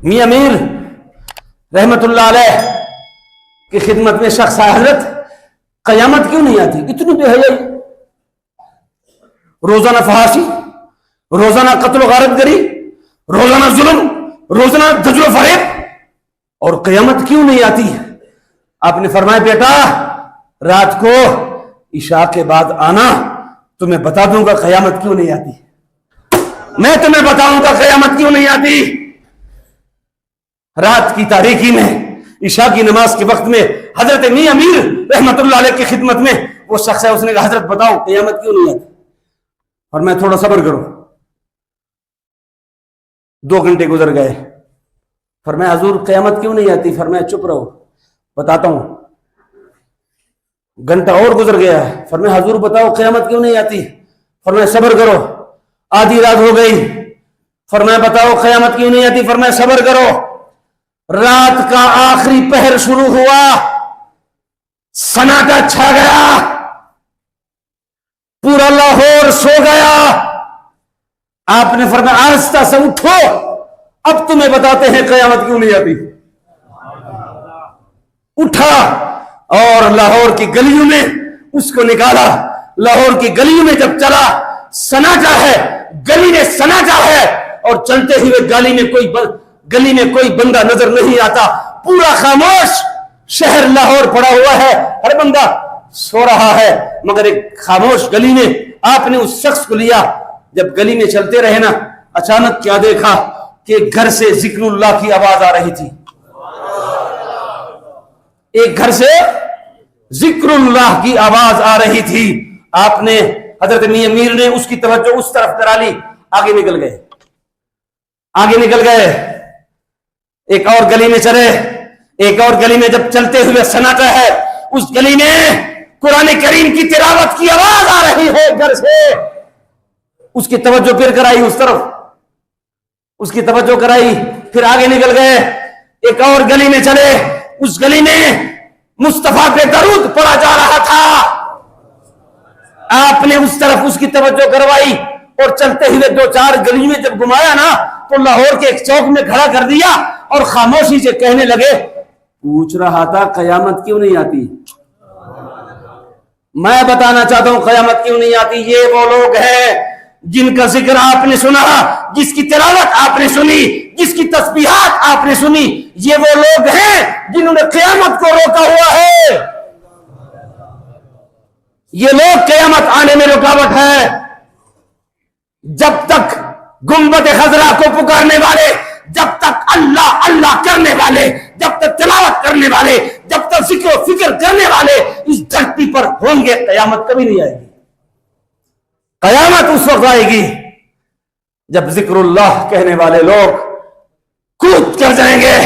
मियां मीर रहमतुल्लाह अलैह की खिदमत में शख्स है, हजरत कयामत क्यों नहीं आती? इतनी बेहयाई, रोजाना फहाशी, रोजाना कत्ल गारतगरी, रोजाना जुल्म, रोजाना दजल फरेब, और कयामत क्यों नहीं आती? आपने फरमाया बेटा रात को इशा के बाद आना, तुम्हें बता दूंगा कयामत क्यों नहीं आती। मैं तुम्हें बताऊंगा कयामत क्यों नहीं आती। रात की तारीकी में इशा की नमाज के वक्त में हजरत मियां मीर रहमतुल्लाह अलैह की खिदमत में वो शख्स है, उसने कहा हजरत बताओ कयामत क्यों नहीं आती? और मैं थोड़ा सब्र करो। 2 घंटे गुजर गए। फरमाया हुजूर कयामत क्यों नहीं आती? फरमाया चुप रहो बताता हूं। घंटा और गुजर गया। फरमाया हुजूर बताओ कयामत क्यों नहीं आती? फरमाया सब्र करो। आधी रात हो गई। फरमाया बताओ कयामत क्यों नहीं आती? फरमाया सब्र करो। रात का आखिरी पहर शुरू हुआ, सन्नाटा छा गया, पूरा लाहौर सो गया। आपने फरमाया आहिस्ता से उठो, अब तुम्हें बताते हैं कयामत क्यों नहीं आती। उठा और लाहौर की गलियों में उसको निकाला। लाहौर की गलियों में जब चला, सन्नाटा है, गली में सन्नाटा है, और चलते हुए गली में कोई बंदा नजर नहीं आता। पूरा खामोश शहर लाहौर पड़ा हुआ है, हर बंदा सो रहा है, मगर एक खामोश गली में आपने उस शख्स को लिया। जब गली में चलते रहे ना, अचानक क्या देखा कि घर से जिक्रुल्लाह की आवाज आ रही थी। एक घर से जिक्रुल्लाह की आवाज आ रही थी। आपने हजरत मियां मीर ने उसकी तवज्जो उस तरफ करा ली। आगे निकल गए। एक और गली में चले। एक और गली में जब चलते हुए सन्नाटा है, उस गली में कुरान करीम की तिलावत की आवाज आ रही है घर से। उसकी तवज्जो फिर कराई उस तरफ, उसकी तवज्जो कराई। फिर आगे निकल गए। एक और गली में चले। उस गली में मुस्तफा पे दरूद पढ़ा जा रहा था। आपने उस तरफ उसकी तवज्जो करवाई और चलते हुए 2-4 गली में जब घुमाया ना, तो लाहौर के एक चौक में खड़ा कर दिया और खामोशी से कहने लगे, पूछ रहा था कयामत क्यों नहीं आती? मैं बताना चाहता हूं कयामत क्यों नहीं आती। ये वो लोग हैं जिनका जिक्र आपने सुना, जिसकी तिलावत आपने सुनी, जिसकी तस्बीहात आपने सुनी। ये वो लोग हैं जिन्होंने कयामत को रोका हुआ है। ये लोग कयामत आने में रुकावट है। जब तक गुंबद खजरा को पुकारने वाले, जब तक अल्लाह अल्लाह करने वाले, जब तक तिलावत करने वाले, जब तक जिक्र फिक्र करने वाले इस धरती पर होंगे, कयामत कभी नहीं आएगी। कयामत उस वक्त आएगी जब जिक्रुल्लाह कहने वाले लोग कूद कर जाएंगे।